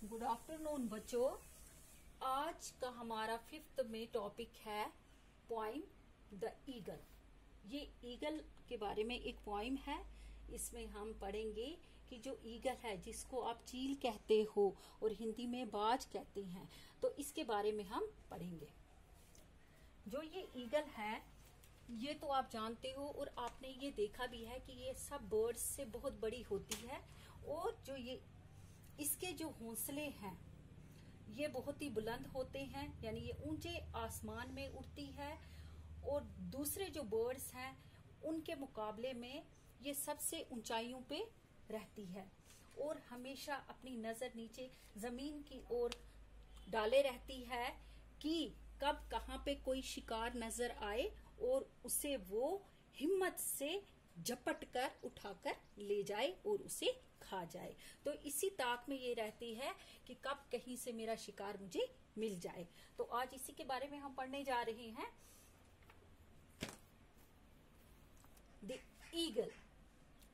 Good afternoon बच्चों। आज का हमारा 5th में टॉपिक है पोइम द ईगल। ये ईगल के बारे में एक पोइम है। इसमें हम पढ़ेंगे कि जो ईगल है जिसको आप चील कहते हो और हिंदी में बाज कहते हैं, तो इसके बारे में हम पढ़ेंगे। जो ये ईगल है ये तो आप जानते हो और आपने ये देखा भी है कि ये सब बर्ड्स से बहुत बड़ी होती है और जो ये इसके जो घोंसले हैं ये बहुत ही बुलंद होते हैं, यानी ये ऊंचे आसमान में उड़ती है और दूसरे जो बर्ड्स हैं उनके मुकाबले में ये सबसे ऊंचाइयों पे रहती है और हमेशा अपनी नजर नीचे जमीन की ओर डाले रहती है कि कब कहाँ पे कोई शिकार नजर आए और उसे वो हिम्मत से झपट कर उठाकर ले जाए और उसे खा जाए। तो इसी ताक में ये रहती है कि कब कहीं से मेरा शिकार मुझे मिल जाए। तो आज इसी के बारे में हम पढ़ने जा रहे हैं। The eagle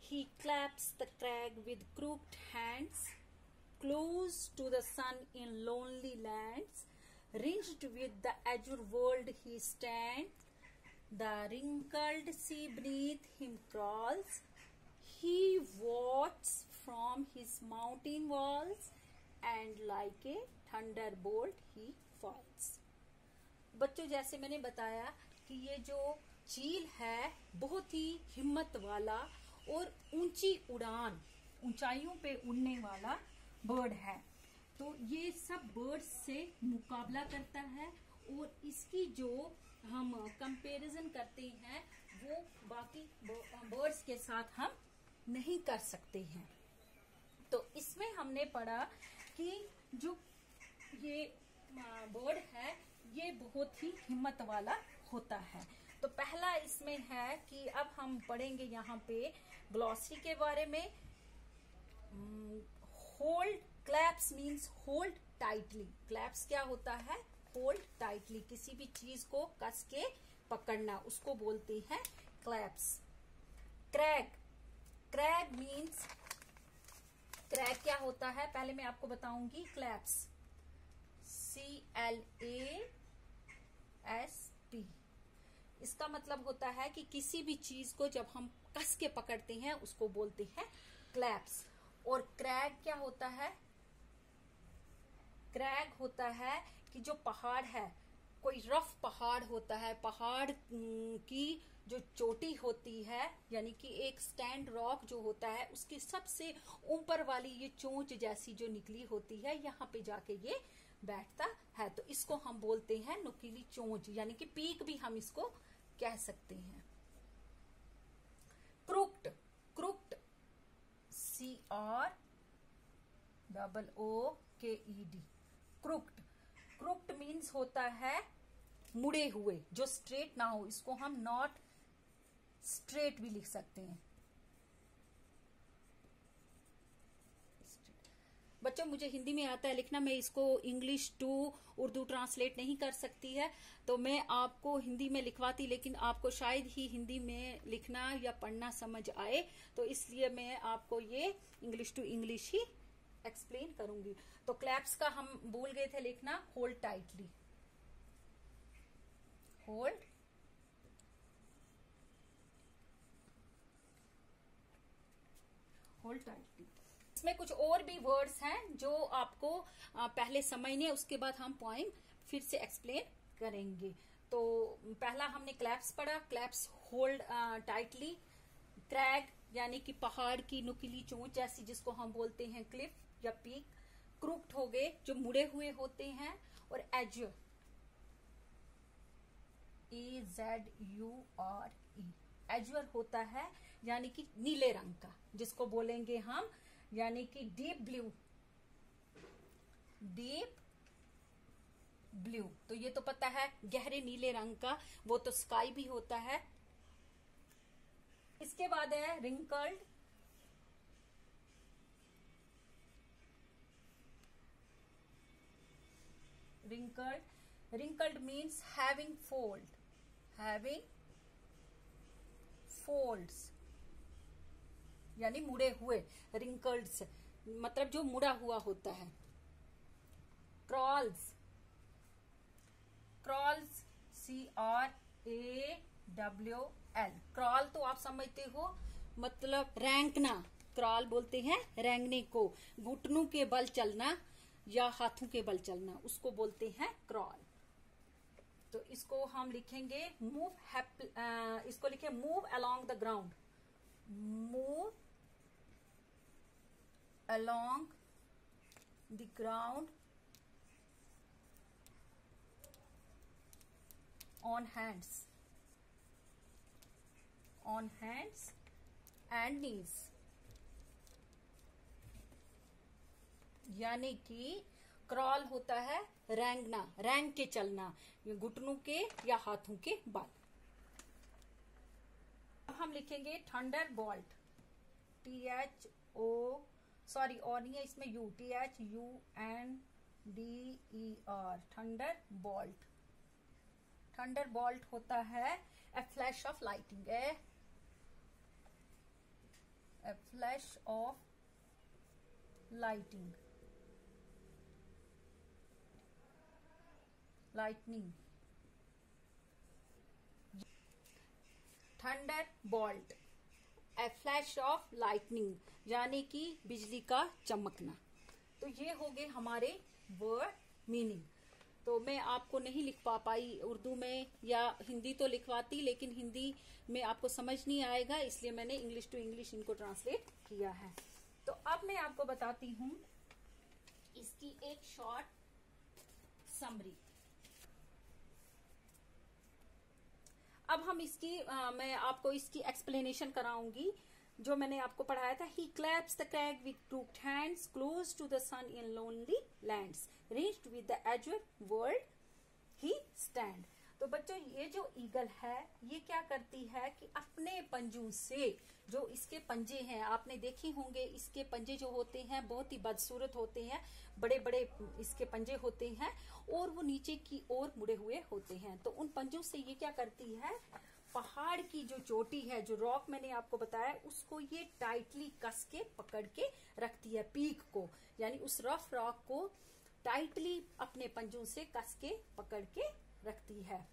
he claps the crag with crooked hands, close to the sun in lonely lands, ringed with the azure world he stands. The wrinkled sea beneath him crawls, he watches from his mountain walls, and like a thunderbolt he falls. बच्चों, जैसे मैंने बताया कि ये जो चील है बहुत ही हिम्मत वाला और ऊंची उड़ान, ऊंचाइयों पे उड़ने वाला बर्ड है। तो ये सब बर्ड्स से मुकाबला करता है और इसकी जो हम कंपैरिजन करते हैं वो बाकी बर्ड्स के साथ हम नहीं कर सकते हैं। तो इसमें हमने पढ़ा कि जो ये बर्ड है ये बहुत ही हिम्मत वाला होता है। तो पहला इसमें है कि अब हम पढ़ेंगे यहाँ पे ग्लॉसरी के बारे में। Hold clasps means hold tightly. Clasps क्या होता है? होल्ड टाइटली, किसी भी चीज को कस के पकड़ना, उसको बोलते हैं clasps. Crag, crag means, crag क्या होता है पहले मैं आपको बताऊंगी। क्लैप्स CLASP, इसका मतलब होता है कि किसी भी चीज को जब हम कस के पकड़ते हैं उसको बोलते हैं क्लैप्स। और क्रैग क्या होता है? क्रैग होता है कि जो पहाड़ है, कोई रफ पहाड़ होता है, पहाड़ की जो चोटी होती है, यानी कि एक स्टैंड रॉक जो होता है उसकी सबसे ऊपर वाली ये चोंच जैसी जो निकली होती है, यहाँ पे जाके ये बैठता है। तो इसको हम बोलते हैं नुकीली चोंच, यानी कि पीक भी हम इसको कह सकते हैं। Crooked, crooked CROOKED, crooked. Crooked means होता है मुड़े हुए, जो स्ट्रेट ना हो, इसको हम नॉट स्ट्रेट भी लिख सकते हैं। बच्चों, मुझे हिंदी में आता है लिखना, मैं इसको इंग्लिश टू उर्दू ट्रांसलेट नहीं कर सकती है, तो मैं आपको हिंदी में लिखवाती, लेकिन आपको शायद ही हिंदी में लिखना या पढ़ना समझ आए, तो इसलिए मैं आपको ये इंग्लिश टू इंग्लिश ही एक्सप्लेन करूंगी। तो क्लैप्स का हम भूल गए थे लिखना, hold tightly, hold hold tightly. इसमें कुछ और भी वर्ड्स हैं जो आपको पहले समझने, उसके बाद हम पोइम फिर से एक्सप्लेन करेंगे। तो पहला हमने क्लैप्स पढ़ा, क्लैप्स होल्ड टाइटली। क्रैग यानी कि पहाड़ की नुकीली चोंच जैसी, जिसको हम बोलते हैं क्लिफ या पीक। क्रूक्ड हो गए जो मुड़े हुए होते हैं। और एज्यूर, EZURE, एज्यूर होता है यानी कि नीले रंग का, जिसको बोलेंगे हम यानी कि डीप ब्लू, डीप ब्लू। तो ये तो पता है गहरे नीले रंग का, वो तो स्काई भी होता है। इसके बाद है wrinkled, wrinkled, wrinkled means having fold, having folds, यानी मुड़े हुए। रिंकल्ड से मतलब जो मुड़ा हुआ होता है। Crawls, crawls, CRAWL। क्रॉल तो आप समझते हो, मतलब रेंगना, क्रॉल बोलते हैं रेंगने को, घुटनों के बल चलना या हाथों के बल चलना, उसको बोलते हैं क्रॉल। तो इसको हम लिखेंगे इसको लिखे move along the ground, move along the ground on hands and knees, यानी कि क्रॉल होता है रेंगना, रेंग के चलना, घुटनों के या हाथों के बल। अब हम लिखेंगे थंडर बोल्ट, सॉरी और नहीं है इसमें U, THUNDER, thunder bolt. Thunder bolt होता है a flash of lighting, a flash of lighting, lightning. Thunder bolt, a flash of lightning, यानी कि बिजली का चमकना। तो ये हो गए हमारे वर्ड मीनिंग। तो मैं आपको नहीं लिख पाई उर्दू में, या हिंदी तो लिखवाती, लेकिन हिंदी में आपको समझ नहीं आएगा, इसलिए मैंने इंग्लिश टू इंग्लिश इनको ट्रांसलेट किया है। तो अब मैं आपको बताती हूँ इसकी एक शॉर्ट समरी। अब हम इसकी मैं आपको इसकी एक्सप्लेनेशन कराऊंगी जो मैंने आपको पढ़ाया था। He claps the crag with crooked hands, close to the sun in lonely lands, reached with the azure world he stand। तो बच्चों ये जो ईगल है ये क्या करती है कि अपने पंजों से, जो इसके पंजे हैं आपने देखे होंगे, इसके पंजे जो होते हैं बहुत ही बदसूरत होते हैं, बड़े बड़े इसके पंजे होते हैं और वो नीचे की ओर मुड़े हुए होते हैं। तो उन पंजों से ये क्या करती है, पहाड़ की जो चोटी है, जो रॉक मैंने आपको बताया, उसको ये टाइटली कस के पकड़ के रखती है, पीक को, यानी उस रफ रॉक को टाइटली अपने पंजों से कस के पकड़ के रखती है।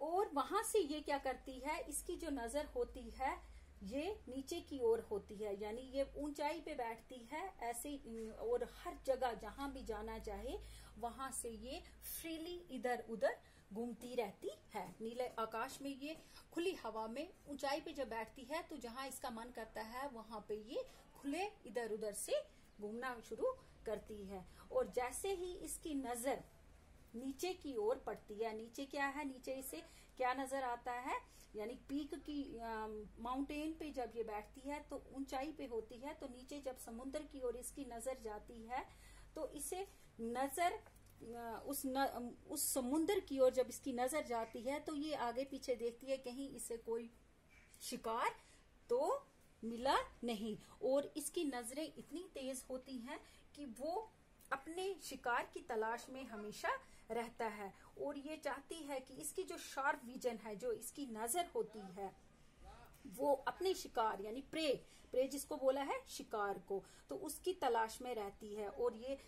और वहां से ये क्या करती है, इसकी जो नजर होती है ये नीचे की ओर होती है, यानी ये ऊंचाई पे बैठती है ऐसे, और हर जगह जहां भी जाना चाहे वहां से ये फ्रीली इधर उधर घूमती रहती है। नीले आकाश में ये खुली हवा में ऊंचाई पे जब बैठती है तो जहां इसका मन करता है वहां पे ये खुले इधर उधर से घूमना शुरू करती है। और जैसे ही इसकी नजर नीचे की ओर पड़ती है, नीचे क्या है, नीचे इसे क्या नजर आता है, यानी पीक की माउंटेन पे जब ये बैठती है तो ऊंचाई पे होती है, तो नीचे जब समुद्र की ओर इसकी नजर जाती है तो इसे नजर उस समुद्र की ओर जब इसकी नजर जाती है तो ये आगे पीछे देखती है कहीं इसे कोई शिकार तो मिला नहीं। और इसकी नजरें इतनी तेज होती हैं कि वो अपने शिकार की तलाश में हमेशा रहता है, और ये चाहती है कि इसकी जो शार्प विजन है, जो इसकी नजर होती है, वो अपने शिकार यानी प्रे जिसको बोला है शिकार को, तो उसकी तलाश में रहती है। और ये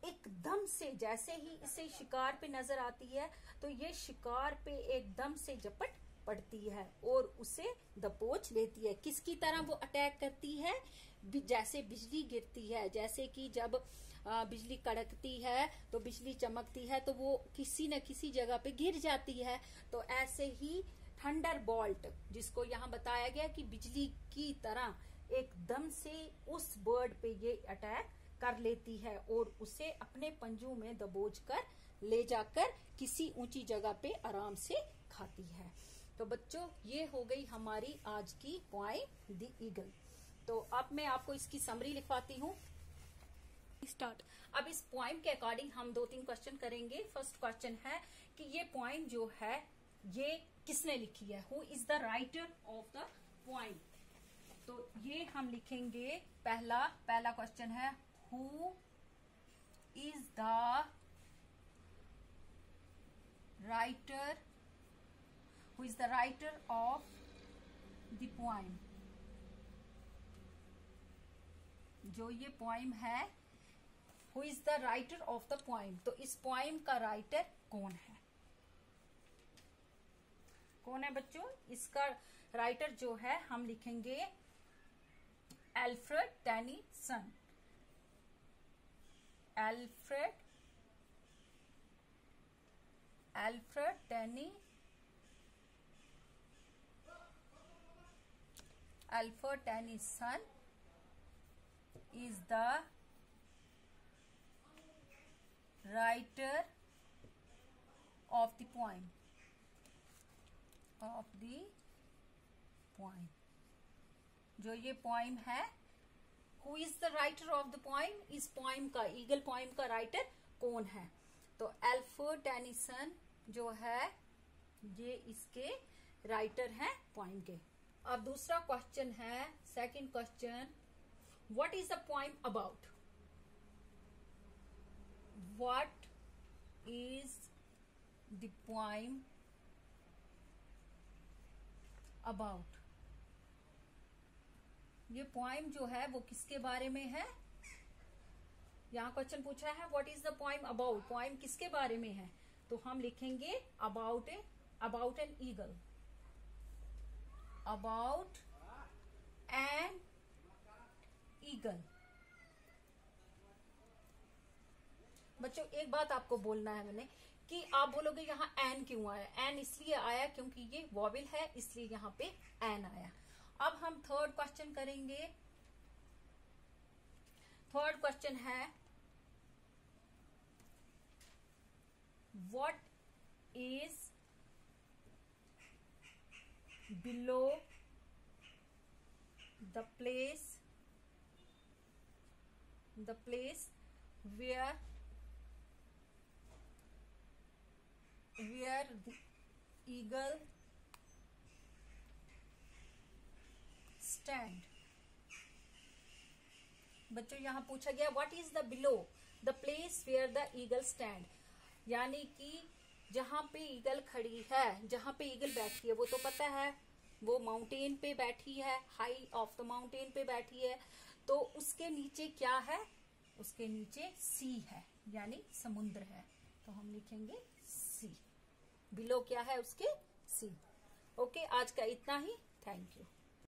एकदम से जैसे ही इसे शिकार पे नजर आती है तो ये शिकार पे एकदम से झपट पड़ती है और उसे दबोच लेती है। किसकी तरह वो अटैक करती है, जैसे बिजली गिरती है, जैसे कि जब बिजली कड़कती है तो बिजली चमकती है तो वो किसी न किसी जगह पे गिर जाती है। तो ऐसे ही थंडर बोल्ट, जिसको यहाँ बताया गया कि बिजली की तरह एकदम से उस बर्ड पे ये अटैक कर लेती है और उसे अपने पंजों में दबोच कर ले जाकर किसी ऊंची जगह पे आराम से खाती है। तो बच्चों ये हो गई हमारी आज की पोएम द ईगल। तो अब मैं आपको इसकी समरी लिखवाती हूँ। स्टार्ट। अब इस पोएम के अकॉर्डिंग हम 2-3 क्वेश्चन करेंगे। फर्स्ट क्वेश्चन है कि ये पोएम जो है ये किसने लिखी है, who is the writer of the poem. तो ये हम लिखेंगे, पहला क्वेश्चन है who is the writer of the poem. जो ये पोएम है who is the writer of the poem, तो इस पोइम का राइटर कौन है? कौन है बच्चों? इसका राइटर जो है हम लिखेंगे Alfred Tennyson. Alfred Tennyson is the writer of the poem. जो ये पोइम है, who is the writer of the poem, इस पोइम का, ईगल पोइम का राइटर कौन है? तो एल्फ्रेड टेनीसन जो है ये इसके राइटर हैं पोइम के। अब दूसरा क्वेश्चन है, second question, what is the poem about? What is the poem about? ये पोइम जो है वो किसके बारे में है? यहाँ क्वेश्चन पूछा है what is the poem about, poem किसके बारे में है? तो हम लिखेंगे about an eagle. About an eagle. बच्चों एक बात आपको बोलना है मैंने, कि आप बोलोगे यहाँ एन क्यों आया? एन इसलिए आया क्योंकि ये वॉवेल है, इसलिए यहाँ पे एन आया। अब हम थर्ड क्वेश्चन करेंगे। थर्ड क्वेश्चन है, what is below the place where the eagle stand? बच्चों यहाँ पूछा गया what is the below the place where the eagle stand, यानी कि जहां पे ईगल खड़ी है, जहां पे ईगल बैठी है वो तो पता है, वो माउंटेन पे बैठी है, हाई ऑफ द माउंटेन पे बैठी है। तो उसके नीचे क्या है? उसके नीचे सी है, यानी समुद्र है। तो हम लिखेंगे सी। बिलो क्या है उसके? सी। ओके, आज का इतना ही। Thank you.